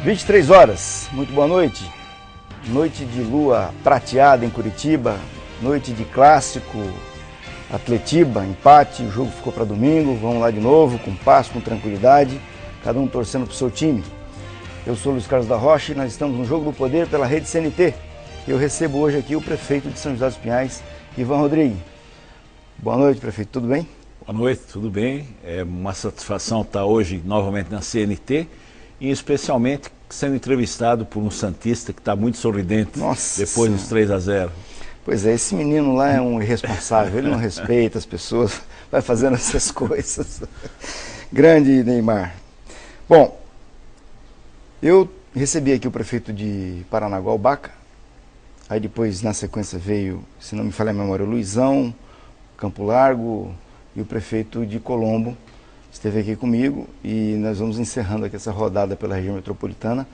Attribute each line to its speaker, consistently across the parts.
Speaker 1: 23 horas, muito boa noite. Noite de lua prateada em Curitiba, noite de clássico, Atletiba, empate, o jogo ficou para domingo, vamos lá de novo, com paz, com tranquilidade, cada um torcendo para o seu time. Eu sou Luiz Carlos da Rocha e nós estamos no Jogo do Poder pela Rede CNT. Eu recebo hoje aqui o prefeito de São José dos Pinhais, Ivan Rodrigues. Boa noite, prefeito, tudo bem?
Speaker 2: Boa noite, tudo bem? É uma satisfação estar hoje novamente na CNT e especialmente sendo entrevistado por um santista que está muito sorridente.
Speaker 1: Nossa,
Speaker 2: depois dos 3-0.
Speaker 1: Pois é, esse menino lá é um irresponsável, ele não respeita as pessoas, vai fazendo essas coisas. Grande Neymar. Bom, eu recebi aqui o prefeito de Paranaguá, o Baca, aí depois na sequência veio, se não me falha a memória, o Luizão, Campo Largo e o prefeito de Colombo esteve aqui comigo e nós vamos encerrando aqui essa rodada pela região metropolitana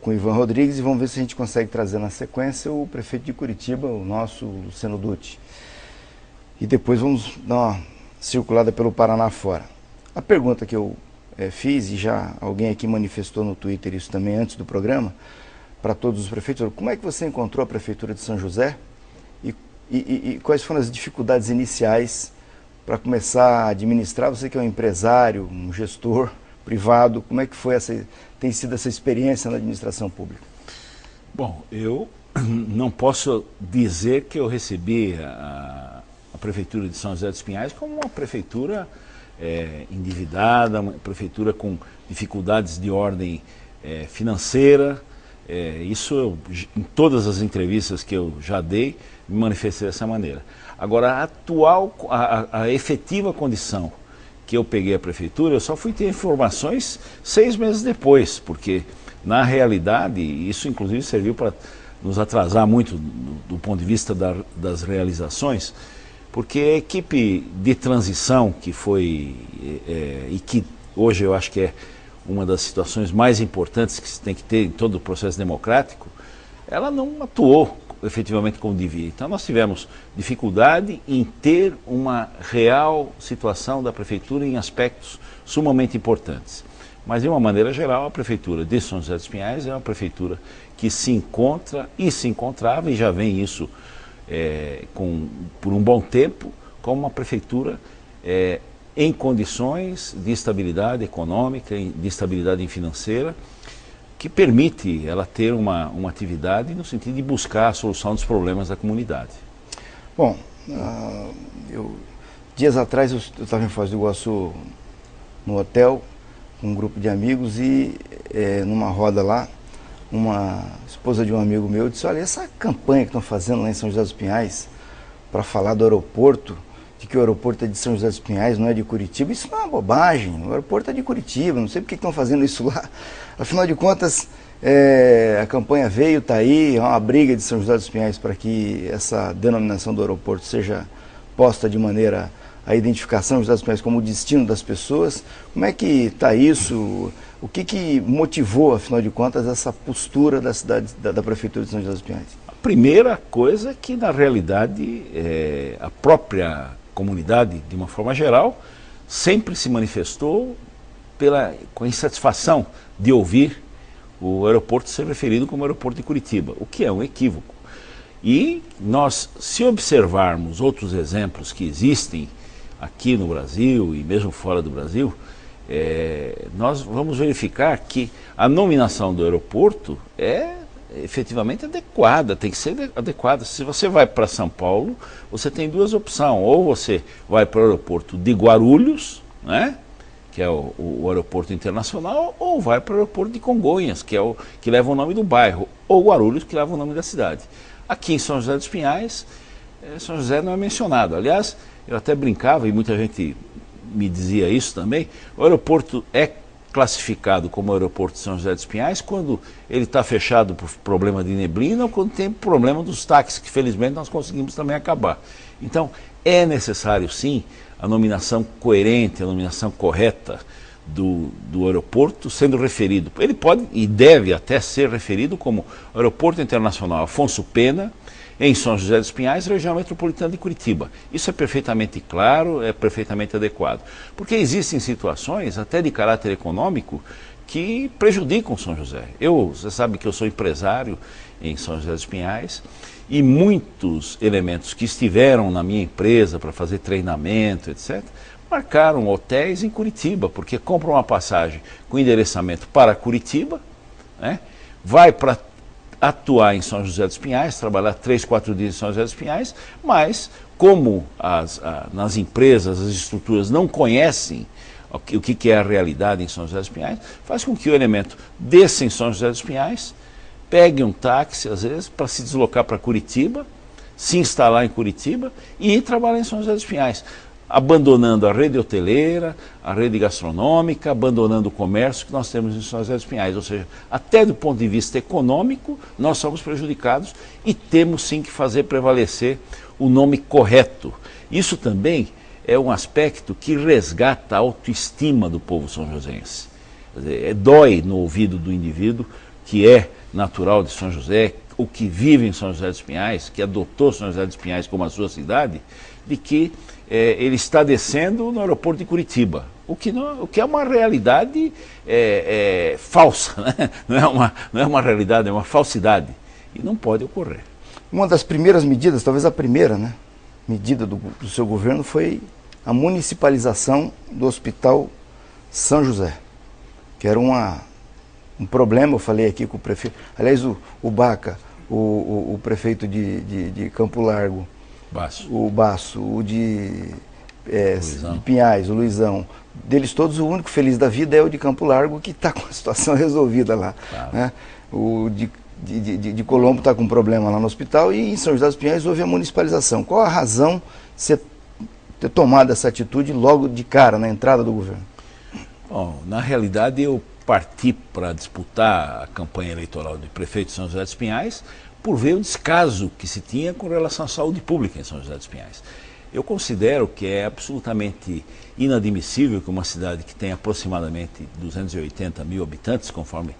Speaker 1: com o Ivan Rodrigues e vamos ver se a gente consegue trazer na sequência o prefeito de Curitiba, o nosso Luciano Dutti. E depois vamos dar uma circulada pelo Paraná fora. A pergunta que eu fiz, e já alguém aqui manifestou no Twitter isso também antes do programa, para todos os prefeitos, como é que você encontrou a Prefeitura de São José e quais foram as dificuldades iniciais para começar a administrar? Você que é um empresário, um gestor privado, como é que foi tem sido essa experiência na administração pública?
Speaker 2: Bom, eu não posso dizer que eu recebi a Prefeitura de São José dos Pinhais como uma prefeitura endividada, uma prefeitura com dificuldades de ordem financeira. Isso em todas as entrevistas que eu já dei, me manifestei dessa maneira. Agora, a efetiva condição que eu peguei a prefeitura, eu só fui ter informações 6 meses depois, porque na realidade, isso inclusive serviu para nos atrasar muito do ponto de vista das realizações, porque a equipe de transição que foi, e que hoje eu acho que é uma das situações mais importantes que se tem que ter em todo o processo democrático, ela não atuou efetivamente como devia. Então nós tivemos dificuldade em ter uma real situação da prefeitura em aspectos sumamente importantes. Mas de uma maneira geral, a prefeitura de São José dos Pinhais é uma prefeitura que se encontra e se encontrava, e já vem isso por um bom tempo, como uma prefeitura em condições de estabilidade econômica, de estabilidade financeira, que permite ela ter uma atividade no sentido de buscar a solução dos problemas da comunidade.
Speaker 1: Bom, dias atrás eu estava em Foz do Iguaçu, no hotel, com um grupo de amigos e numa roda lá, uma esposa de um amigo meu disse: olha, essa campanha que estão fazendo lá em São José dos Pinhais para falar do aeroporto, de que o aeroporto é de São José dos Pinhais, não é de Curitiba, isso não é uma bobagem, o aeroporto é de Curitiba, não sei por que estão fazendo isso lá. Afinal de contas, a campanha veio, está aí, é uma briga de São José dos Pinhais para que essa denominação do aeroporto seja posta de maneira a identificar São José dos Pinhais como o destino das pessoas. Como é que está isso? O que motivou, afinal de contas, essa postura da cidade, da Prefeitura de São José dos Pinhais?
Speaker 2: A primeira coisa é que, na realidade, a própria comunidade, de uma forma geral, sempre se manifestou com a insatisfação de ouvir o aeroporto ser referido como aeroporto de Curitiba, o que é um equívoco. E nós, se observarmos outros exemplos que existem aqui no Brasil e mesmo fora do Brasil, nós vamos verificar que a nominação do aeroporto é efetivamente adequada, tem que ser adequada. Se você vai para São Paulo, você tem duas opções: ou você vai para o aeroporto de Guarulhos, né, que é o aeroporto internacional, ou vai para o aeroporto de Congonhas, que leva o nome do bairro, ou Guarulhos, que leva o nome da cidade. Aqui em São José dos Pinhais, São José não é mencionado. Aliás, eu até brincava, e muita gente me dizia isso também, o aeroporto é classificado como aeroporto de São José dos Pinhais quando ele está fechado por problema de neblina ou quando tem problema dos táxis, que felizmente nós conseguimos também acabar. Então, é necessário sim a nominação coerente, a nominação correta do aeroporto sendo referido. Ele pode e deve até ser referido como Aeroporto Internacional Afonso Pena, em São José dos Pinhais, região metropolitana de Curitiba. Isso é perfeitamente claro, é perfeitamente adequado. Porque existem situações, até de caráter econômico, que prejudicam São José. Você sabe que eu sou empresário em São José dos Pinhais, e muitos elementos que estiveram na minha empresa para fazer treinamento, etc., marcaram hotéis em Curitiba, porque compram uma passagem com endereçamento para Curitiba, né, vai para atuar em São José dos Pinhais, trabalhar 3, 4 dias em São José dos Pinhais, mas como nas empresas, as estruturas não conhecem o que é a realidade em São José dos Pinhais, faz com que o elemento desça em São José dos Pinhais, pegue um táxi, às vezes, para se deslocar para Curitiba, se instalar em Curitiba e ir trabalhar em São José dos Pinhais, abandonando a rede hoteleira, a rede gastronômica, abandonando o comércio que nós temos em São José dos Pinhais. Ou seja, até do ponto de vista econômico, nós somos prejudicados e temos sim que fazer prevalecer o nome correto. Isso também é um aspecto que resgata a autoestima do povo são-josense. Dói no ouvido do indivíduo que é natural de São José, o que vive em São José dos Pinhais, que adotou São José dos Pinhais como a sua cidade, de que ele está descendo no aeroporto de Curitiba, o que é uma realidade falsa, né? Não é uma realidade, é uma falsidade, e não pode ocorrer.
Speaker 1: Uma das primeiras medidas, talvez a primeira, né, medida do seu governo foi a municipalização do Hospital São José, que era um problema. Eu falei aqui com o prefeito, aliás, o Baca, o prefeito de Campo Largo, o Basso, o de Pinhais, o Luizão, deles todos, o único feliz da vida é o de Campo Largo, que está com a situação resolvida lá. Claro. Né? O de Colombo está com um problema lá no hospital, e em São José dos Pinhais houve a municipalização. Qual a razão de você ter tomado essa atitude logo de cara, na entrada do governo?
Speaker 2: Bom, na realidade eu parti para disputar a campanha eleitoral de prefeito de São José dos Pinhais por ver o descaso que se tinha com relação à saúde pública em São José dos Pinhais. Eu considero que é absolutamente inadmissível que uma cidade que tem aproximadamente 280 mil habitantes, conforme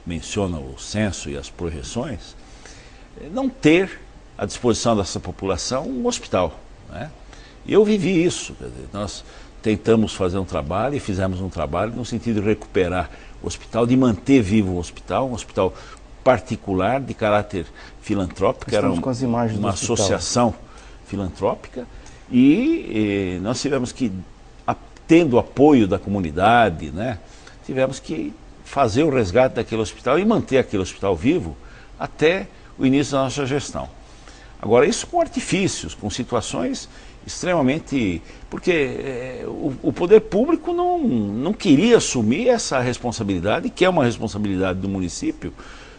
Speaker 2: menciona o censo e as projeções, não ter à disposição dessa população um hospital, né? E eu vivi isso, quer dizer, nós tentamos fazer um trabalho e fizemos um trabalho no sentido de recuperar o hospital, de manter vivo o hospital, um hospital particular de caráter filantrópico, era uma associação filantrópica, e nós tivemos que, tendo o apoio da comunidade, né, tivemos que fazer o resgate daquele hospital e manter aquele hospital vivo até o início da nossa gestão. Agora, isso com artifícios, com situações extremamente... Porque o poder público não queria assumir essa responsabilidade, que é uma responsabilidade do município,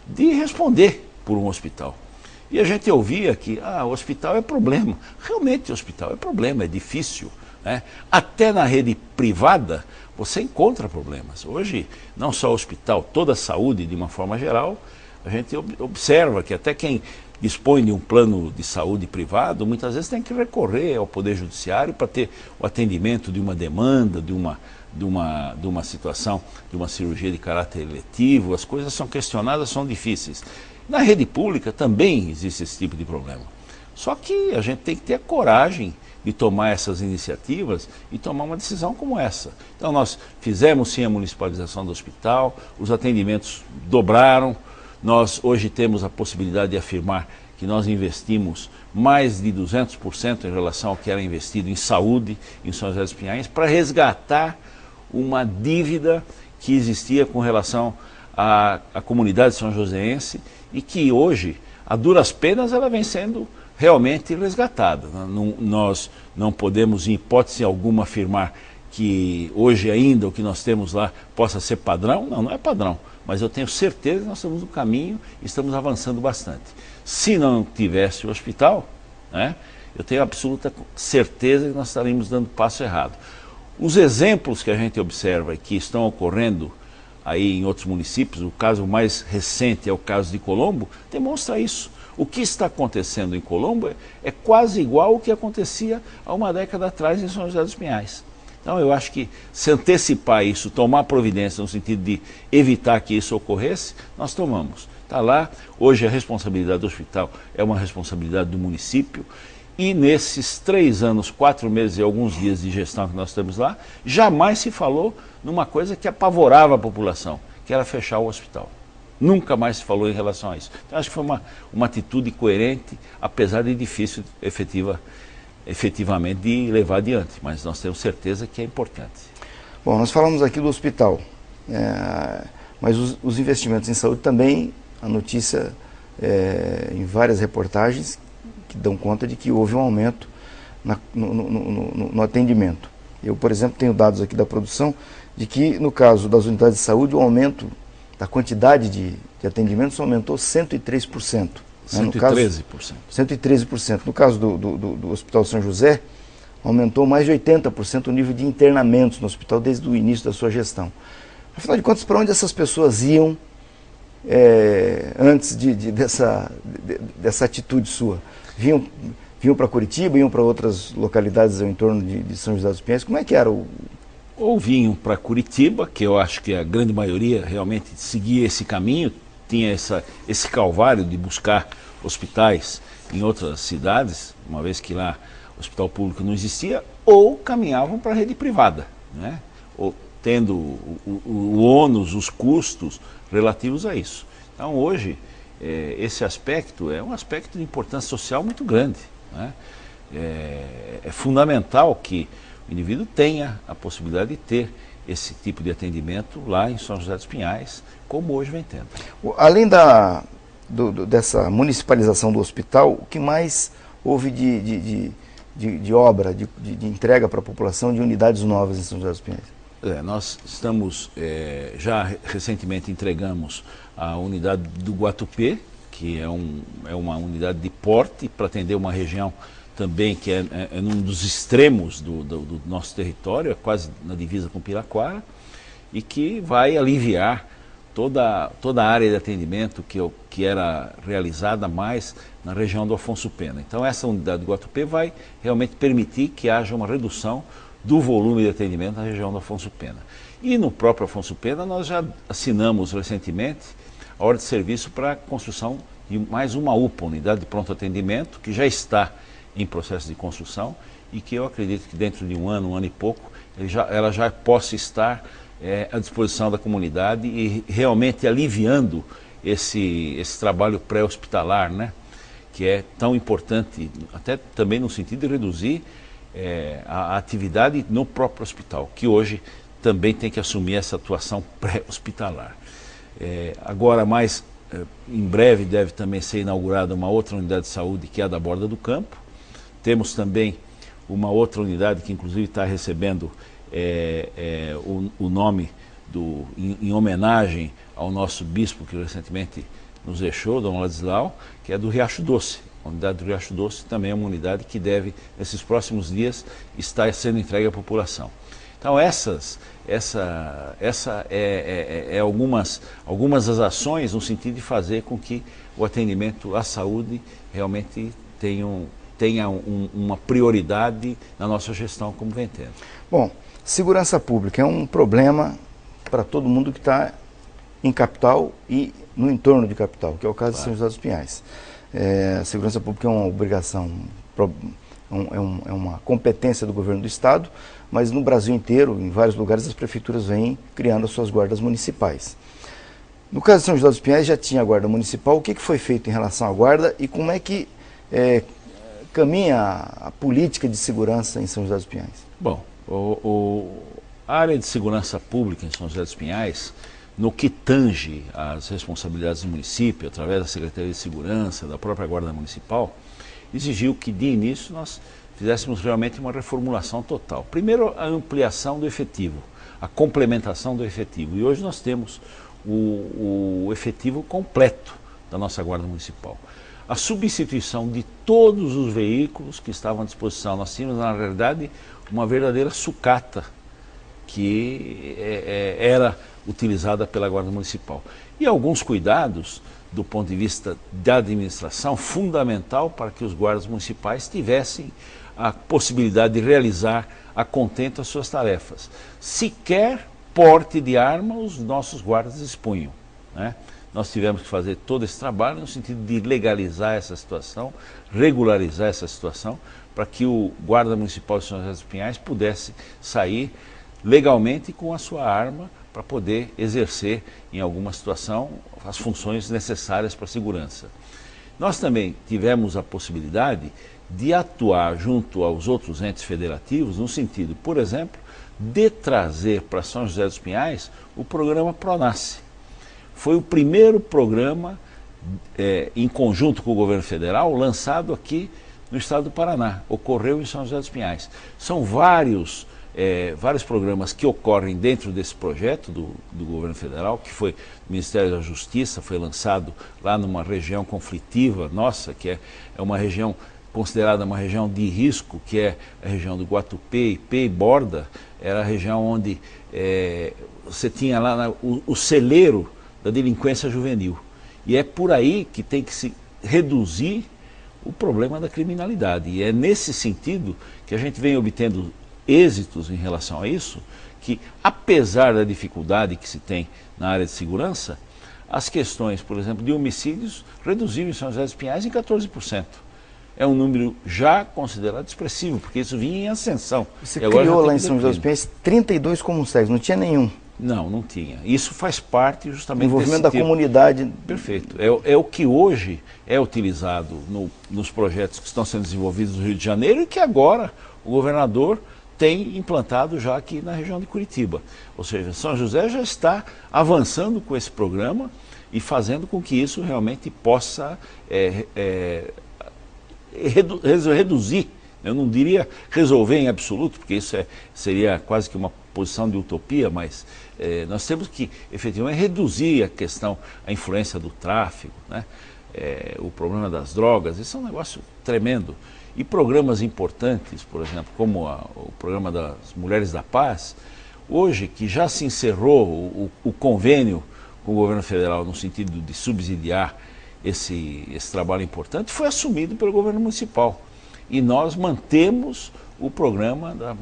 Speaker 2: de responder por um hospital. E a gente ouvia que o hospital é problema. Realmente o hospital é problema, é difícil, né? Até na rede privada você encontra problemas. Hoje, não só o hospital, toda a saúde de uma forma geral, a gente observa que até quem dispõe de um plano de saúde privado, muitas vezes tem que recorrer ao Poder Judiciário para ter o atendimento de uma demanda, de uma situação, de uma cirurgia de caráter eletivo. As coisas são questionadas, são difíceis. Na rede pública também existe esse tipo de problema. Só que a gente tem que ter a coragem de tomar essas iniciativas e tomar uma decisão como essa. Então nós fizemos sim a municipalização do hospital, os atendimentos dobraram. Nós hoje temos a possibilidade de afirmar que nós investimos mais de 200% em relação ao que era investido em saúde em São José dos Pinhais, para resgatar uma dívida que existia com relação à comunidade são-joséense e que hoje, a duras penas, ela vem sendo realmente resgatada. Nós não podemos, em hipótese alguma, afirmar que hoje ainda o que nós temos lá possa ser padrão. Não é padrão. Mas eu tenho certeza que nós estamos no caminho e estamos avançando bastante. Se não tivesse o hospital, né, eu tenho absoluta certeza que nós estaríamos dando passo errado. Os exemplos que a gente observa e que estão ocorrendo aí em outros municípios, o caso mais recente é o caso de Colombo, demonstra isso. O que está acontecendo em Colombo é quase igual ao que acontecia há uma década atrás em São José dos Pinhais. Então eu acho que se antecipar isso, tomar providência no sentido de evitar que isso ocorresse, nós tomamos. Está lá, hoje a responsabilidade do hospital é uma responsabilidade do município, e nesses 3 anos, 4 meses e alguns dias de gestão que nós temos lá, jamais se falou numa coisa que apavorava a população, que era fechar o hospital. Nunca mais se falou em relação a isso. Então, acho que foi uma atitude coerente, apesar de difícil efetivamente de levar adiante, mas nós temos certeza que é importante.
Speaker 1: Bom, nós falamos aqui do hospital, mas os investimentos em saúde também, a notícia em várias reportagens que dão conta de que houve um aumento no atendimento. Eu, por exemplo, tenho dados aqui da produção de que, no caso das unidades de saúde, o aumento da quantidade de atendimentos aumentou 103%.
Speaker 2: 113%.
Speaker 1: 113%. No caso do Hospital São José, aumentou mais de 80% o nível de internamentos no hospital desde o início da sua gestão. Afinal de contas, para onde essas pessoas iam antes dessa atitude sua? Vinham para Curitiba, iam para outras localidades ao entorno de São José dos Pinhais? Como é que era
Speaker 2: Ou vinham para Curitiba, que eu acho que a grande maioria realmente seguia esse caminho, tinha esse calvário de buscar hospitais em outras cidades, uma vez que lá o hospital público não existia, ou caminhavam para a rede privada, né? Ou tendo o ônus, os custos relativos a isso. Então hoje, esse aspecto é um aspecto de importância social muito grande, né? É fundamental que o indivíduo tenha a possibilidade de ter esse tipo de atendimento lá em São José dos Pinhais, como hoje vem tendo.
Speaker 1: Além dessa municipalização do hospital, o que mais houve de obra, de entrega para a população de unidades novas em São José dos Pinhais?
Speaker 2: Nós estamos, já recentemente entregamos a unidade do Guatupê, que é uma unidade de porte para atender uma região também que é num dos extremos do nosso território, é quase na divisa com Piraquara, e que vai aliviar toda a área de atendimento que era realizada mais na região do Afonso Pena. Então essa unidade do Guatupê vai realmente permitir que haja uma redução do volume de atendimento na região do Afonso Pena. E no próprio Afonso Pena nós já assinamos recentemente a ordem de serviço para a construção de mais uma UPA, unidade de pronto atendimento, que já está em processo de construção e que eu acredito que dentro de um ano e pouco, ela já possa estar à disposição da comunidade e realmente aliviando esse trabalho pré-hospitalar, né? Que é tão importante, até também no sentido de reduzir a atividade no próprio hospital, que hoje também tem que assumir essa atuação pré-hospitalar. Agora, em breve, deve também ser inaugurada uma outra unidade de saúde, que é a da Borda do Campo. Temos também uma outra unidade que inclusive está recebendo o nome em homenagem ao nosso bispo que recentemente nos deixou, Dom Ladislau, que é do Riacho Doce. A unidade do Riacho Doce também é uma unidade que deve, nesses próximos dias, estar sendo entregue à população. Então essa é algumas das ações no sentido de fazer com que o atendimento à saúde realmente tenha uma prioridade na nossa gestão como vem tendo.
Speaker 1: Bom, segurança pública é um problema para todo mundo que está em capital e no entorno de capital, que é o caso de São José dos Pinhais. A segurança pública é uma obrigação, é uma competência do governo do estado, mas no Brasil inteiro, em vários lugares, as prefeituras vêm criando as suas guardas municipais. No caso de São José dos Pinhais já tinha a guarda municipal. O que foi feito em relação à guarda e como é que caminha a política de segurança em São José dos Pinhais?
Speaker 2: Bom, a área de segurança pública em São José dos Pinhais, no que tange às responsabilidades do município, através da Secretaria de Segurança, da própria Guarda Municipal, exigiu que de início nós fizéssemos realmente uma reformulação total. Primeiro, a ampliação do efetivo, a complementação do efetivo. E hoje nós temos o efetivo completo da nossa Guarda Municipal. A substituição de todos os veículos que estavam à disposição. Nós tínhamos, na realidade, uma verdadeira sucata que era utilizada pela Guarda Municipal. E alguns cuidados, do ponto de vista da administração, fundamental para que os guardas municipais tivessem a possibilidade de realizar a contento as suas tarefas. Sequer porte de arma os nossos guardas dispunham, né? Nós tivemos que fazer todo esse trabalho no sentido de legalizar essa situação, regularizar essa situação, para que o guarda municipal de São José dos Pinhais pudesse sair legalmente com a sua arma para poder exercer, em alguma situação, as funções necessárias para a segurança. Nós também tivemos a possibilidade de atuar junto aos outros entes federativos, no sentido, por exemplo, de trazer para São José dos Pinhais o programa Pronasce. Foi o primeiro programa, em conjunto com o governo federal, lançado aqui no estado do Paraná. Ocorreu em São José dos Pinhais. São vários programas que ocorrem dentro desse projeto do governo federal, que foi do Ministério da Justiça, foi lançado lá numa região conflitiva nossa, que é uma região considerada uma região de risco, que é a região do Guatupê, Ipê e Borda. Era a região onde você tinha lá o celeiro da delinquência juvenil. E é por aí que tem que se reduzir o problema da criminalidade. E é nesse sentido que a gente vem obtendo êxitos em relação a isso, que apesar da dificuldade que se tem na área de segurança, as questões, por exemplo, de homicídios reduziram em São José dos Pinhais em 14%. É um número já considerado expressivo, porque isso vinha em ascensão.
Speaker 1: Você criou lá em São José dos Pinhais 32 comunsegos, não tinha nenhum?
Speaker 2: Não, não tinha. Isso faz parte justamente
Speaker 1: envolvimento da comunidade.
Speaker 2: Perfeito. É o que hoje é utilizado nos projetos que estão sendo desenvolvidos no Rio de Janeiro e que agora o governador tem implantado já aqui na região de Curitiba. Ou seja, São José já está avançando com esse programa e fazendo com que isso realmente possa reduzir. Eu não diria resolver em absoluto, porque isso seria quase que uma posição de utopia, mas nós temos que efetivamente reduzir a influência do tráfico, né? O problema das drogas. Isso é um negócio tremendo. E programas importantes, por exemplo, como o programa das Mulheres da Paz, hoje que já se encerrou o convênio com o governo federal no sentido de subsidiar esse trabalho importante, foi assumido pelo governo municipal. E nós mantemos o programa da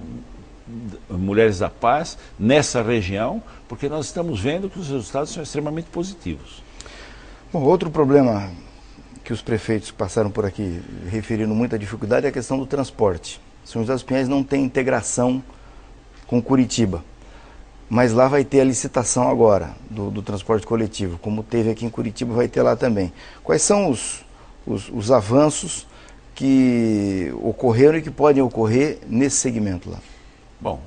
Speaker 2: Mulheres da Paz nessa região, porque nós estamos vendo que os resultados são extremamente positivos.
Speaker 1: Bom, outro problema que os prefeitos que passaram por aqui referiram muita dificuldade é a questão do transporte. São José dos Pinhais não tem integração com Curitiba, mas lá vai ter a licitação agora do transporte coletivo, como teve aqui em Curitiba, vai ter lá também. Quais são os avanços que ocorreram e que podem ocorrer nesse segmento lá?
Speaker 2: Bom,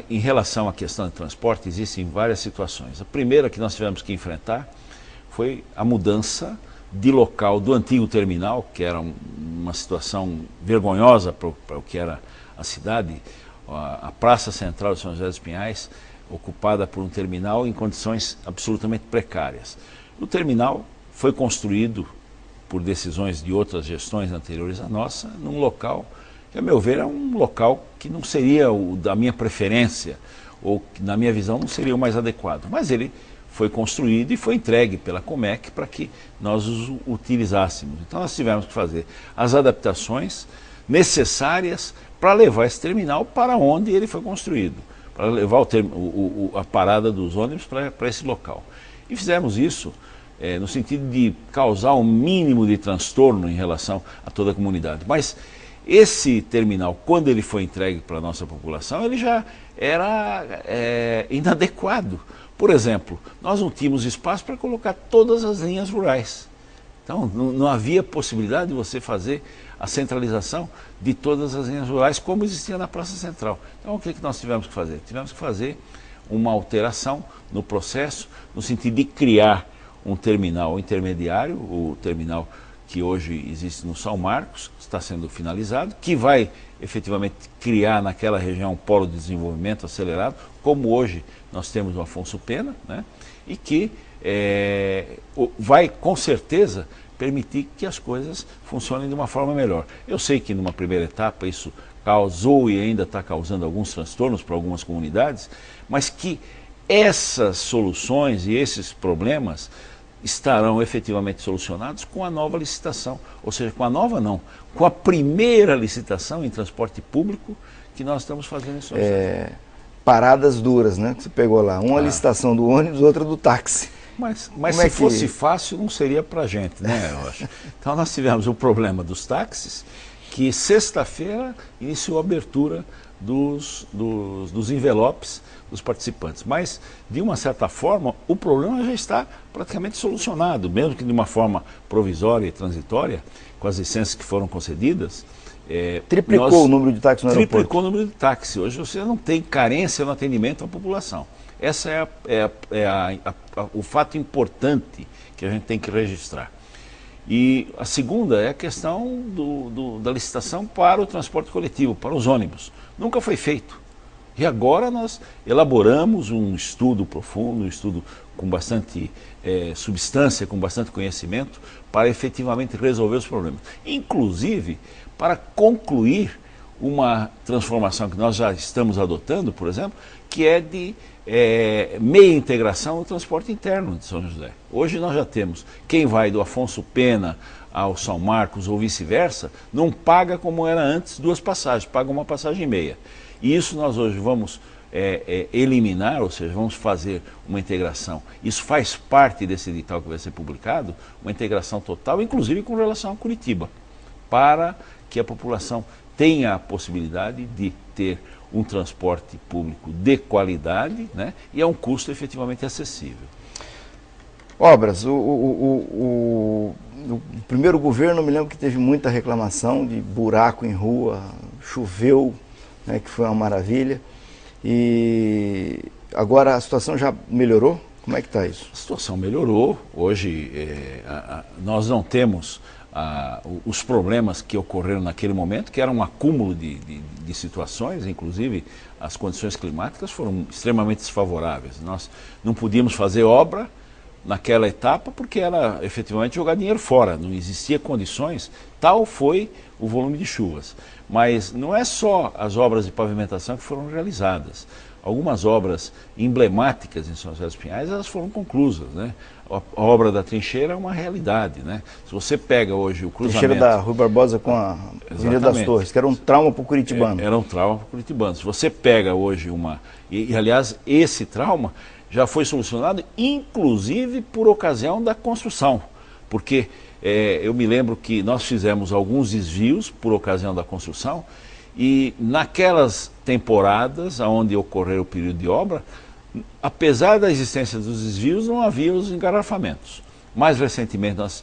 Speaker 2: em relação à questão de transporte, existem várias situações. A primeira que nós tivemos que enfrentar foi a mudança de local do antigo terminal, que era uma situação vergonhosa para o que era a cidade, a Praça Central de São José dos Pinhais, ocupada por um terminal em condições absolutamente precárias. O terminal foi construído por decisões de outras gestões anteriores à nossa, num local que, a meu ver, é um local que não seria o da minha preferência, ou que, na minha visão, não seria o mais adequado. Mas ele foi construído e foi entregue pela Comec para que nós os utilizássemos. Então nós tivemos que fazer as adaptações necessárias para levar esse terminal para onde ele foi construído, para levar a parada dos ônibus para esse local. E fizemos isso no sentido de causar um mínimo de transtorno em relação a toda a comunidade. Mas esse terminal, quando ele foi entregue para a nossa população, ele já era inadequado. Por exemplo, nós não tínhamos espaço para colocar todas as linhas rurais. Então, não havia possibilidade de você fazer a centralização de todas as linhas rurais como existia na Praça Central. Então, o que nós tivemos que fazer? Tivemos que fazer uma alteração no processo, no sentido de criar um terminal intermediário, o terminal que hoje existe no São Marcos, que está sendo finalizado, que vai efetivamente criar naquela região um polo de desenvolvimento acelerado, como hoje nós temos o Afonso Pena, né? E que vai com certeza permitir que as coisas funcionem de uma forma melhor. Eu sei que numa primeira etapa isso causou e ainda está causando alguns transtornos para algumas comunidades, mas que essas soluções e esses problemas estarão efetivamente solucionados com a nova licitação, ou seja, com a nova não, com a primeira licitação em transporte público que nós estamos fazendo em São José.
Speaker 1: Paradas duras, né, que você pegou lá, uma licitação do ônibus, outra do táxi.
Speaker 2: Mas se fosse fácil não seria para a gente, né, eu acho. Então nós tivemos o problema dos táxis, que sexta-feira iniciou a abertura dos envelopes dos participantes. Mas, de uma certa forma, o problema já está praticamente solucionado, mesmo que de uma forma provisória e transitória, com as licenças que foram concedidas.
Speaker 1: Triplicou o número de táxis no aeroporto.
Speaker 2: Triplicou o número de táxis. Hoje você não tem carência no atendimento à população. Esse o fato importante que a gente tem que registrar. E a segunda é a questão da licitação para o transporte coletivo, para os ônibus. Nunca foi feito. E agora nós elaboramos um estudo profundo, um estudo com bastante substância, com bastante conhecimento, para efetivamente resolver os problemas. Inclusive, para concluir uma transformação que nós já estamos adotando, por exemplo, que é de meia integração no transporte interno de São José. Hoje nós já temos quem vai do Afonso Pena ao São Marcos ou vice-versa, não paga como era antes 2 passagens, paga uma passagem e meia. E isso nós hoje vamos eliminar, ou seja, vamos fazer uma integração. Isso faz parte desse edital que vai ser publicado, uma integração total, inclusive com relação a Curitiba, para que a população tenha a possibilidade de ter um transporte público de qualidade, né, e a um custo efetivamente acessível.
Speaker 1: Obras, o primeiro governo, eu me lembro que teve muita reclamação de buraco em rua, choveu, né, que foi uma maravilha, e agora a situação já melhorou? Como é que está isso?
Speaker 2: A situação melhorou, hoje nós não temos os problemas que ocorreram naquele momento, que era um acúmulo de situações, inclusive as condições climáticas foram extremamente desfavoráveis. Nós não podíamos fazer obra naquela etapa porque era efetivamente jogar dinheiro fora, não existia condições, tal foi o volume de chuvas. Mas não é só as obras de pavimentação que foram realizadas. Algumas obras emblemáticas em São José dos Pinhais, elas foram conclusas, né? A obra da trincheira é uma realidade, né? Se você pega hoje o cruzamento...
Speaker 1: Trincheira da Rui Barbosa com a Avenida das Torres, que era um trauma para o curitibano.
Speaker 2: Era um trauma para o curitibano. Se você pega hoje aliás, esse trauma já foi solucionado, inclusive por ocasião da construção, porque eu me lembro que nós fizemos alguns desvios por ocasião da construção, e naquelas temporadas onde ocorreu o período de obra, apesar da existência dos desvios, não havia os engarrafamentos. Mais recentemente nós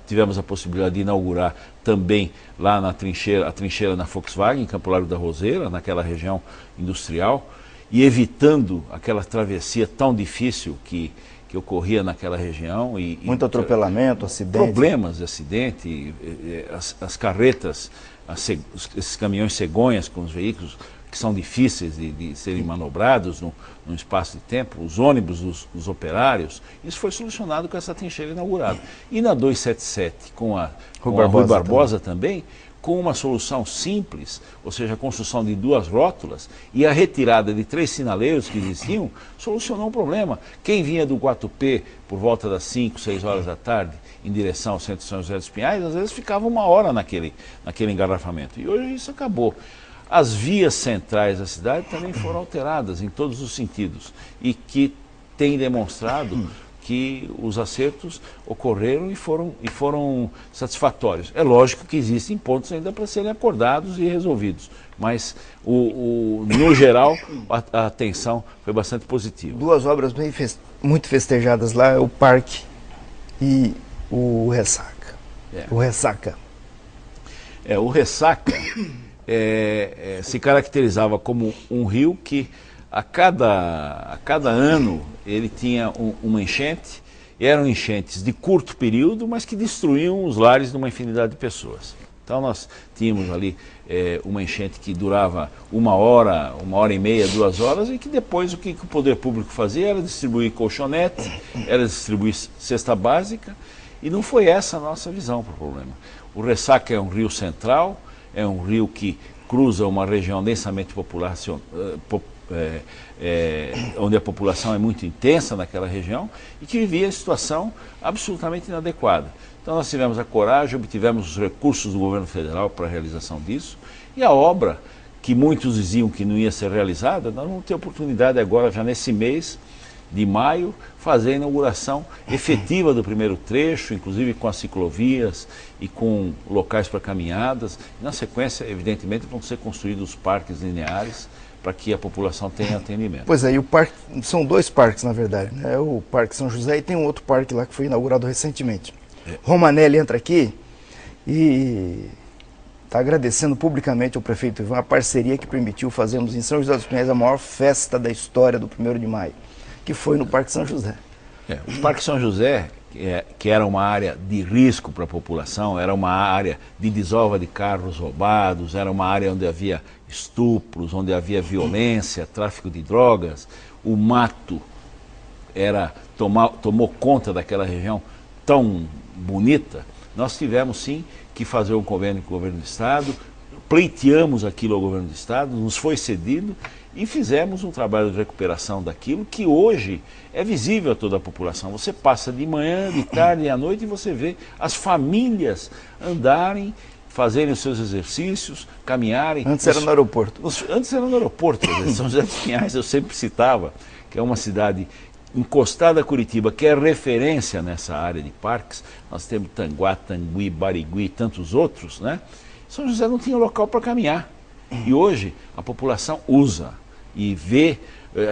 Speaker 2: tivemos a possibilidade de inaugurar também lá a trincheira na Volkswagen, em Campo Largo da Roseira, naquela região industrial, e evitando aquela travessia tão difícil que ocorria naquela região.
Speaker 1: Muito atropelamento, acidente.
Speaker 2: Problemas de acidente, as carretas, esses caminhões cegonhas com os veículos que são difíceis de serem manobrados num espaço de tempo, os ônibus dos operários, isso foi solucionado com essa trincheira inaugurada. E na 277, com a Rui Barbosa também, com uma solução simples, ou seja, a construção de 2 rótulas e a retirada de 3 sinaleiros que existiam, solucionou o problema. Quem vinha do Guatupê por volta das 5, 6 horas da tarde, em direção ao centro de São José dos Pinhais, às vezes ficava 1 hora naquele engarrafamento. E hoje isso acabou. As vias centrais da cidade também foram alteradas em todos os sentidos e que tem demonstrado que os acertos ocorreram e foram satisfatórios. É lógico que existem pontos ainda para serem acordados e resolvidos, mas no geral a atenção foi bastante positiva.
Speaker 1: 2 obras muito festejadas lá, é o Parque e o Ressaca. O Ressaca.
Speaker 2: O Ressaca se caracterizava como um rio que a cada ano ele tinha uma enchente, e eram enchentes de curto período, mas que destruíam os lares de uma infinidade de pessoas. Então nós tínhamos ali uma enchente que durava 1 hora, 1h30, 2 horas, e que depois o que o poder público fazia era distribuir colchonete, era distribuir cesta básica, e não foi essa a nossa visão para o problema. O Ressaca é um rio central, é um rio que cruza uma região densamente onde a população é muito intensa naquela região e que vivia em situação absolutamente inadequada. Então nós tivemos a coragem, obtivemos os recursos do governo federal para a realização disso, e a obra, que muitos diziam que não ia ser realizada, nós vamos ter oportunidade agora, já nesse mês de maio, fazer a inauguração efetiva do primeiro trecho, inclusive com as ciclovias e com locais para caminhadas. Na sequência, evidentemente, vão ser construídos os parques lineares para que a população tenha atendimento.
Speaker 1: Pois é, e o parque, são dois parques na verdade, né? O Parque São José e tem um outro parque lá que foi inaugurado recentemente. Romanelli entra aqui e está agradecendo publicamente ao prefeito Ivan a parceria que permitiu fazermos em São José dos Pinhais a maior festa da história do 1º de maio, que foi no Parque São José.
Speaker 2: O Parque São José, que era uma área de risco para a população, era uma área de desova de carros roubados, era uma área onde havia estupros, onde havia violência, tráfico de drogas, o mato tomou conta daquela região tão bonita. Nós tivemos sim que fazer um convênio com o governo do estado, pleiteamos aquilo ao governo do estado, nos foi cedido e fizemos um trabalho de recuperação daquilo que hoje é visível a toda a população. Você passa de manhã, de tarde e à noite e você vê as famílias andarem, fazerem os seus exercícios, caminharem.
Speaker 1: Antes era no aeroporto.
Speaker 2: Antes era no aeroporto. São José dos Pinhais, eu sempre citava, que é uma cidade encostada a Curitiba, que é referência nessa área de parques. Nós temos Tanguá, Tangui, Barigui e tantos outros, né? São José não tinha local para caminhar. E hoje a população usa e vê,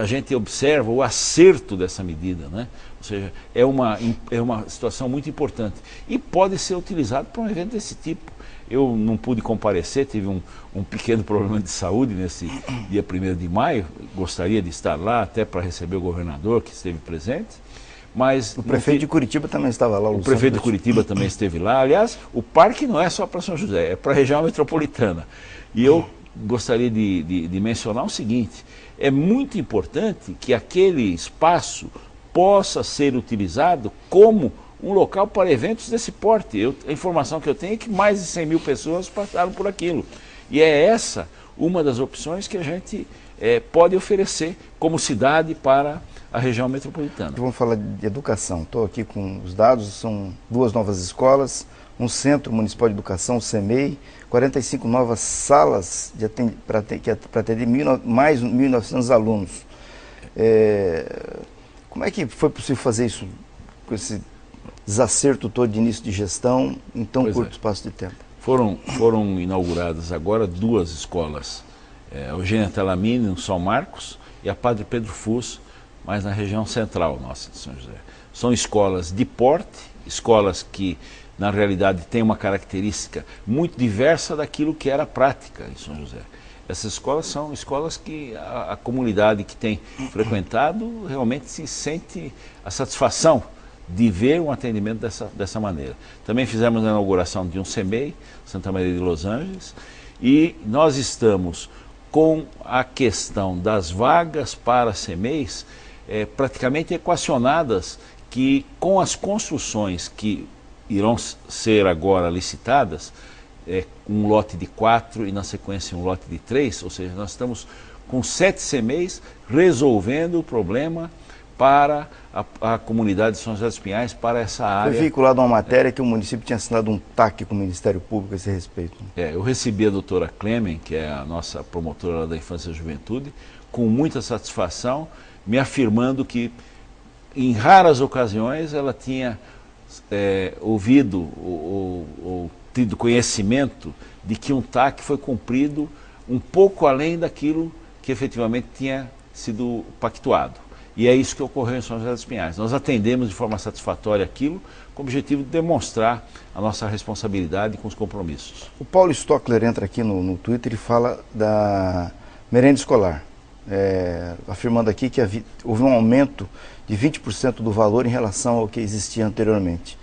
Speaker 2: a gente observa o acerto dessa medida, né? Ou seja, é uma situação muito importante. E pode ser utilizado para um evento desse tipo. Eu não pude comparecer, tive um pequeno problema de saúde nesse dia 1º de maio, gostaria de estar lá até para receber o governador que esteve presente, mas...
Speaker 1: O prefeito de Curitiba também estava lá.
Speaker 2: O prefeito de Curitiba também esteve lá. Aliás, o parque não é só para São José, é para a região metropolitana. E eu gostaria de mencionar o seguinte, é muito importante que aquele espaço possa ser utilizado como um local para eventos desse porte. A informação que eu tenho é que mais de 100 mil pessoas passaram por aquilo. E é essa uma das opções que a gente pode oferecer como cidade para a região metropolitana.
Speaker 1: Vamos falar de educação. Estou aqui com os dados, são 2 novas escolas, um Centro Municipal de Educação, o CEMEI, 45 novas salas para atender mais 1.900 alunos. Como é que foi possível fazer isso com esse desacerto todo de início de gestão em tão curto espaço de tempo?
Speaker 2: Foram inauguradas agora 2 escolas, a Eugênia Telamini, no São Marcos, e a Padre Pedro Fus, mais na região central nossa de São José. São escolas de porte, escolas que na realidade têm uma característica muito diversa daquilo que era a prática em São José. Essas escolas são escolas que a comunidade que tem frequentado realmente se sente a satisfação de ver um atendimento dessa maneira. Também fizemos a inauguração de um CEMEI, Santa Maria de Los Angeles, e nós estamos com a questão das vagas para CEMEIs praticamente equacionadas, que com as construções que irão ser agora licitadas, um lote de 4 e na sequência um lote de 3, ou seja, nós estamos com 7 CEMEIs resolvendo o problema para a comunidade de São José dos Pinhais, para essa área.
Speaker 1: Foi veiculada uma matéria que o município tinha assinado um TAC com o Ministério Público a esse respeito.
Speaker 2: Eu recebi a doutora Clemen, que é a nossa promotora da Infância e Juventude, com muita satisfação, me afirmando que em raras ocasiões ela tinha ouvido ou tido conhecimento de que um TAC foi cumprido um pouco além daquilo que efetivamente tinha sido pactuado. E é isso que ocorreu em São José dos Pinhais. Nós atendemos de forma satisfatória aquilo, com o objetivo de demonstrar a nossa responsabilidade com os compromissos.
Speaker 1: O Paulo Stockler entra aqui no Twitter e fala da merenda escolar, afirmando aqui que houve um aumento de 20% do valor em relação ao que existia anteriormente.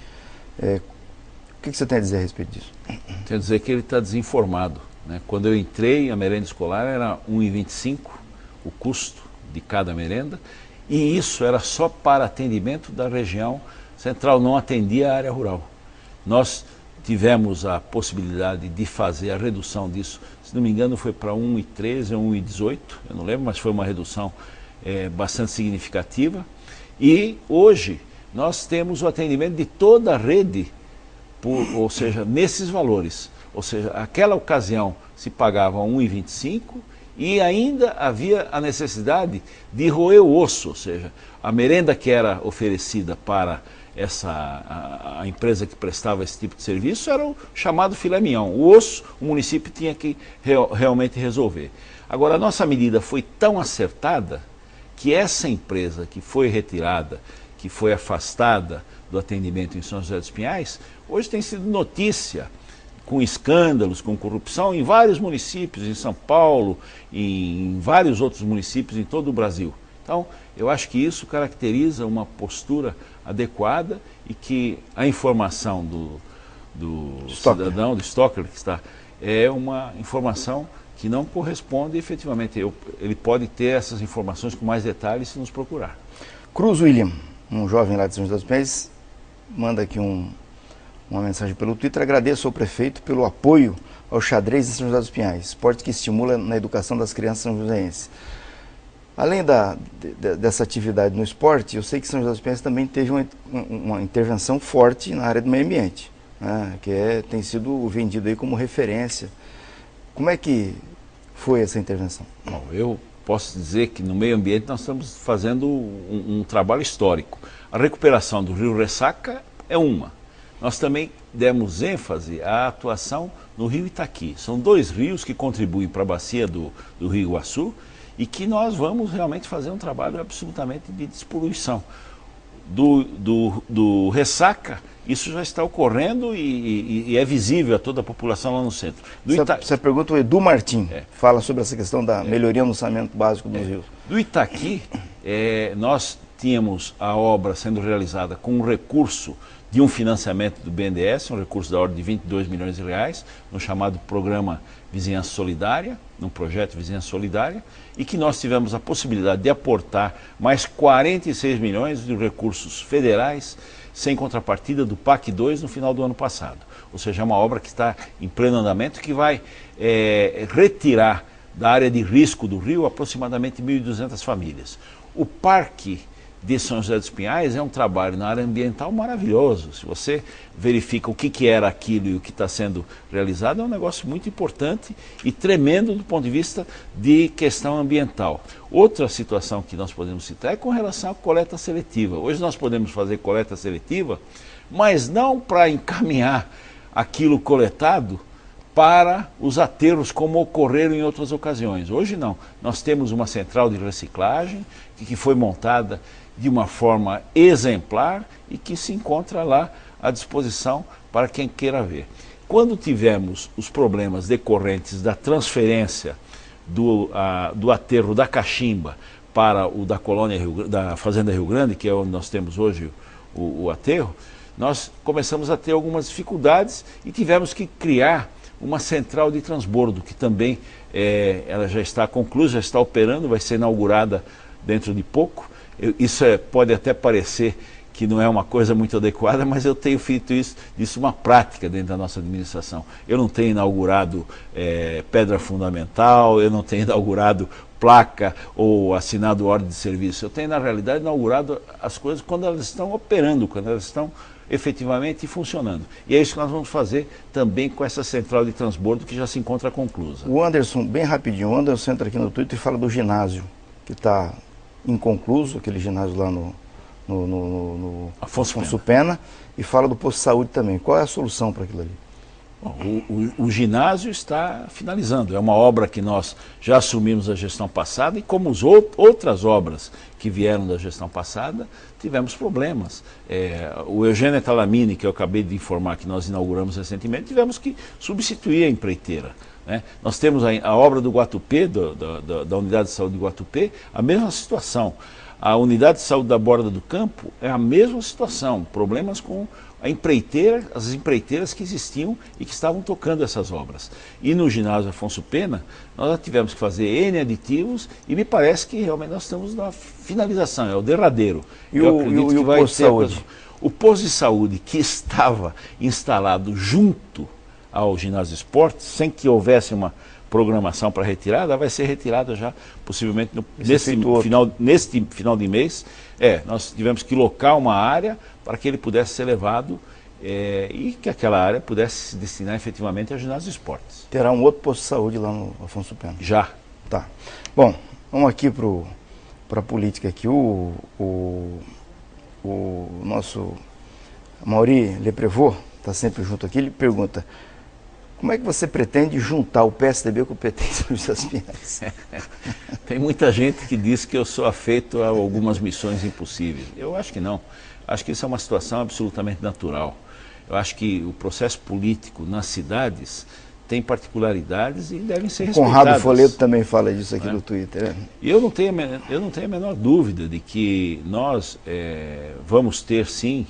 Speaker 1: O que você tem a dizer a respeito disso?
Speaker 2: Quer dizer que ele está desinformado, né? Quando eu entrei, a merenda escolar era R$ 1,25 o custo de cada merenda, e isso era só para atendimento da região central, não atendia a área rural. Nós tivemos a possibilidade de fazer a redução disso, se não me engano foi para R$ 1,13 ou R$ 1,18, eu não lembro, mas foi uma redução bastante significativa. E hoje nós temos o atendimento de toda a rede, ou seja, nesses valores. Ou seja, aquela ocasião se pagava R$ 1,25 e ainda havia a necessidade de roer o osso, ou seja, a merenda que era oferecida para a empresa que prestava esse tipo de serviço era o chamado filé mignon. O osso, o município tinha que realmente resolver. Agora, a nossa medida foi tão acertada que essa empresa que foi retirada, que foi afastada do atendimento em São José dos Pinhais, hoje tem sido notícia, com escândalos, com corrupção em vários municípios, em São Paulo, em vários outros municípios em todo o Brasil. Então, eu acho que isso caracteriza uma postura adequada e que a informação do cidadão, do stalker que está, é uma informação que não corresponde efetivamente. Ele pode ter essas informações com mais detalhes se nos procurar.
Speaker 1: Cruz William, um jovem lá de São José dos Pinhais, manda aqui uma mensagem pelo Twitter. Agradeço ao prefeito pelo apoio ao xadrez em São José dos Pinhais, esporte que estimula na educação das crianças são-joséenses. Além dessa atividade no esporte, eu sei que São José dos Pinhais também teve uma intervenção forte na área do meio ambiente, né, que tem sido vendido aí como referência. Como é que foi essa intervenção?
Speaker 2: Bom, eu posso dizer que no meio ambiente nós estamos fazendo um trabalho histórico. A recuperação do Rio Ressaca é uma. Nós também demos ênfase à atuação no Rio Itaqui. São dois rios que contribuem para a bacia do Rio Iguaçu e que nós vamos realmente fazer um trabalho absolutamente de despoluição. Do Ressaca, isso já está ocorrendo e é visível a toda a população lá no centro.
Speaker 1: Essa pergunta, o Edu Martim fala sobre essa questão da melhoria no saneamento básico dos rios.
Speaker 2: Do Itaqui, nós tínhamos a obra sendo realizada com um recurso de um financiamento do BNDES, um recurso da ordem de 22 milhões de reais, no chamado Programa Vizinhança Solidária, num projeto Vizinhança Solidária, e que nós tivemos a possibilidade de aportar mais 46 milhões de recursos federais, sem contrapartida do PAC 2 no final do ano passado. Ou seja, é uma obra que está em pleno andamento, que vai retirar da área de risco do rio aproximadamente 1.200 famílias. O Parque de São José dos Pinhais é um trabalho na área ambiental maravilhoso. Se você verifica o que era aquilo e o que está sendo realizado, é um negócio muito importante e tremendo do ponto de vista de questão ambiental. Outra situação que nós podemos citar é com relação à coleta seletiva. Hoje nós podemos fazer coleta seletiva, mas não para encaminhar aquilo coletado para os aterros como ocorreram em outras ocasiões. Hoje não. Nós temos uma central de reciclagem que foi montada de uma forma exemplar e que se encontra lá à disposição para quem queira ver. Quando tivemos os problemas decorrentes da transferência do aterro da Cachimba para o da colônia da Fazenda Rio Grande, que é onde nós temos hoje o aterro, nós começamos a ter algumas dificuldades e tivemos que criar uma central de transbordo, que também ela já está concluída, já está operando, vai ser inaugurada dentro de pouco. Isso pode até parecer que não é uma coisa muito adequada, mas eu tenho feito disso uma prática dentro da nossa administração. Eu não tenho inaugurado pedra fundamental, eu não tenho inaugurado placa ou assinado ordem de serviço. Eu tenho, na realidade, inaugurado as coisas quando elas estão operando, quando elas estão efetivamente funcionando. E é isso que nós vamos fazer também com essa central de transbordo que já se encontra conclusa.
Speaker 1: O Anderson, bem rapidinho, o Anderson entra aqui no Twitter e fala do ginásio, que está inconcluso, aquele ginásio lá no Afonso Pena, e fala do posto de saúde também. Qual é a solução para aquilo ali?
Speaker 2: Bom, o ginásio está finalizando, é uma obra que nós já assumimos a gestão passada e como outras obras que vieram da gestão passada, tivemos problemas. O Eugênio Talamini, que eu acabei de informar que nós inauguramos recentemente, tivemos que substituir a empreiteira. Né? Nós temos a obra do Guatupê, da Unidade de Saúde do Guatupê, a mesma situação. A Unidade de Saúde da Borda do Campo é a mesma situação, problemas com a empreiteira, as empreiteiras que existiam e que estavam tocando essas obras. E no ginásio Afonso Pena, nós tivemos que fazer N aditivos e me parece que realmente nós estamos na finalização, é o derradeiro.
Speaker 1: E o posto de saúde?
Speaker 2: O posto de saúde que estava instalado junto ao ginásio esporte, sem que houvesse uma programação para retirada, vai ser retirada já possivelmente neste final de mês. Nós tivemos que locar uma área para que ele pudesse ser levado e que aquela área pudesse se destinar efetivamente ao ginásio de esportes.
Speaker 1: Terá um outro posto de saúde lá no Afonso Pena?
Speaker 2: Já.
Speaker 1: Tá. Bom, vamos aqui para a política aqui. O nosso Mauri Leprevot, está sempre junto aqui, ele pergunta: como é que você pretende juntar o PSDB com o PT em São José dos Pinhais?
Speaker 2: Tem muita gente que diz que eu sou afeito a algumas missões impossíveis. Eu acho que não. Acho que isso é uma situação absolutamente natural. Eu acho que o processo político nas cidades tem particularidades e devem ser respeitadas.
Speaker 1: Conrado Folleto também fala disso aqui no Twitter.
Speaker 2: E eu não tenho a menor dúvida de que nós vamos ter, sim.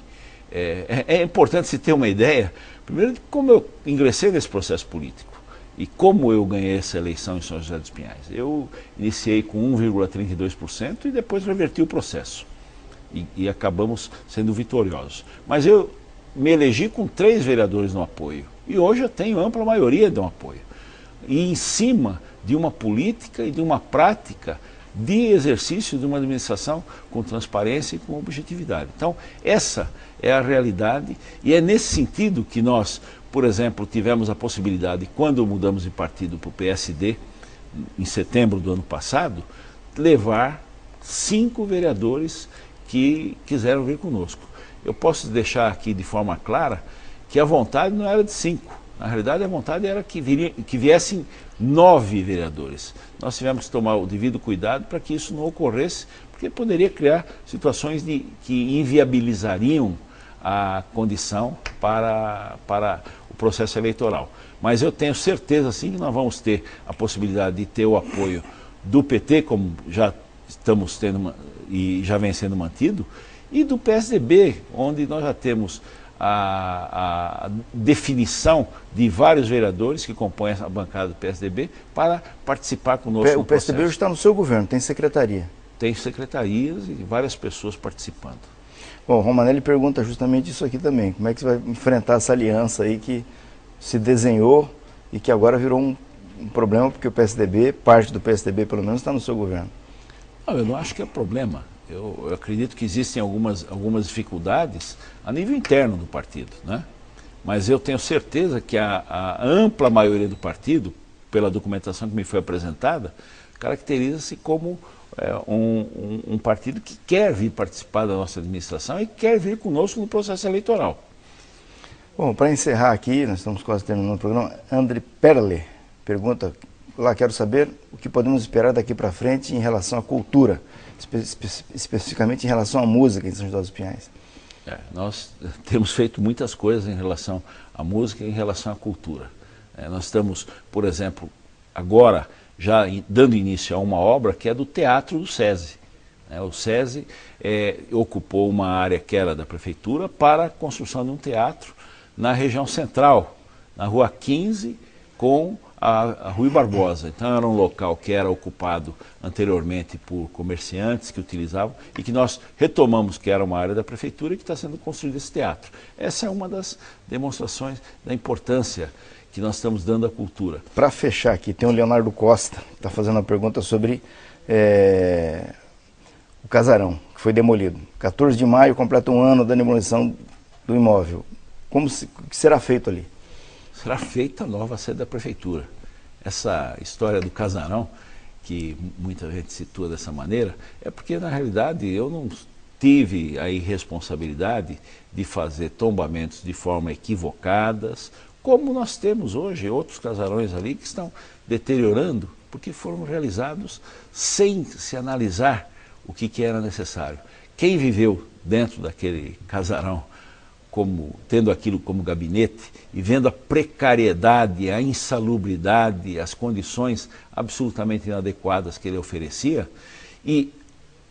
Speaker 2: É importante se ter uma ideia, primeiro, de como eu ingressei nesse processo político e como eu ganhei essa eleição em São José dos Pinhais. Eu iniciei com 1,32% e depois reverti o processo. E acabamos sendo vitoriosos. Mas eu me elegi com 3 vereadores no apoio. E hoje eu tenho ampla maioria de um apoio. E em cima de uma política e de uma prática de exercício de uma administração com transparência e com objetividade. Então, essa é a realidade e é nesse sentido que nós, por exemplo, tivemos a possibilidade, quando mudamos de partido para o PSD, em setembro do ano passado, levar 5 vereadores que quiseram vir conosco. Eu posso deixar aqui de forma clara que a vontade não era de 5. Na realidade, a vontade era que viessem 9 vereadores. Nós tivemos que tomar o devido cuidado para que isso não ocorresse, porque poderia criar situações que inviabilizariam a condição para o processo eleitoral. Mas eu tenho certeza, sim, que nós vamos ter a possibilidade de ter o apoio do PT, como já estamos tendo e já vem sendo mantido, e do PSDB, onde nós já temos a definição de vários vereadores que compõem a bancada do PSDB para participar conosco.
Speaker 1: O PSDB hoje está no seu governo, tem secretaria?
Speaker 2: Tem secretarias e várias pessoas participando.
Speaker 1: Bom, o Romanelli pergunta justamente isso aqui também, como é que você vai enfrentar essa aliança aí que se desenhou e que agora virou um problema, porque o PSDB, parte do PSDB pelo menos, está no seu governo?
Speaker 2: Não, eu não acho que é problema. Eu acredito que existem algumas dificuldades a nível interno do partido, né? Mas eu tenho certeza que a ampla maioria do partido, pela documentação que me foi apresentada, caracteriza-se como um partido que quer vir participar da nossa administração e quer vir conosco no processo eleitoral.
Speaker 1: Bom, para encerrar aqui, nós estamos quase terminando o programa, André Perle pergunta: lá, quero saber o que podemos esperar daqui para frente em relação à cultura, especificamente em relação à música em São José dos Pinhais.
Speaker 2: Nós temos feito muitas coisas em relação à música e em relação à cultura. Nós estamos, por exemplo, agora já dando início a uma obra que é do Teatro do SESI. O SESI ocupou uma área que era da prefeitura para a construção de um teatro na região central, na Rua 15 com a Rui Barbosa. Então era um local que era ocupado anteriormente por comerciantes que utilizavam e que nós retomamos que era uma área da prefeitura e que está sendo construído esse teatro. Essa é uma das demonstrações da importância que nós estamos dando à cultura.
Speaker 1: Para fechar aqui, tem o Leonardo Costa, que está fazendo uma pergunta sobre o casarão, que foi demolido. 14 de maio completa um ano da demolição do imóvel. O que será feito ali?
Speaker 2: Será feita a nova sede da prefeitura. Essa história do casarão, que muita gente situa dessa maneira, é porque na realidade eu não tive a irresponsabilidade de fazer tombamentos de forma equivocadas, como nós temos hoje outros casarões ali que estão deteriorando, porque foram realizados sem se analisar o que era necessário. Quem viveu dentro daquele casarão, tendo aquilo como gabinete e vendo a precariedade, a insalubridade, as condições absolutamente inadequadas que ele oferecia e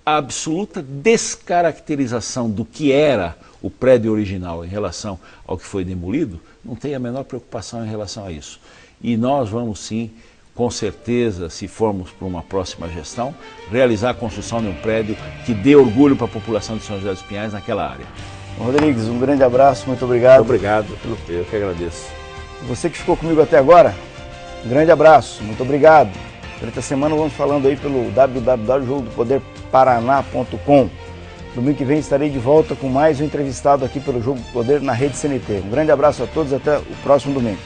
Speaker 2: a absoluta descaracterização do que era o prédio original em relação ao que foi demolido, não tem a menor preocupação em relação a isso. E nós vamos sim, com certeza, se formos para uma próxima gestão, realizar a construção de um prédio que dê orgulho para a população de São José dos Pinhais naquela área.
Speaker 1: Rodrigues, um grande abraço, muito obrigado.
Speaker 2: Obrigado, eu que agradeço.
Speaker 1: Você que ficou comigo até agora, um grande abraço, muito obrigado. Durante a semana vamos falando aí pelo www.jogodopoderparaná.com. Domingo que vem estarei de volta com mais um entrevistado aqui pelo Jogo do Poder na Rede CNT. Um grande abraço a todos, até o próximo domingo.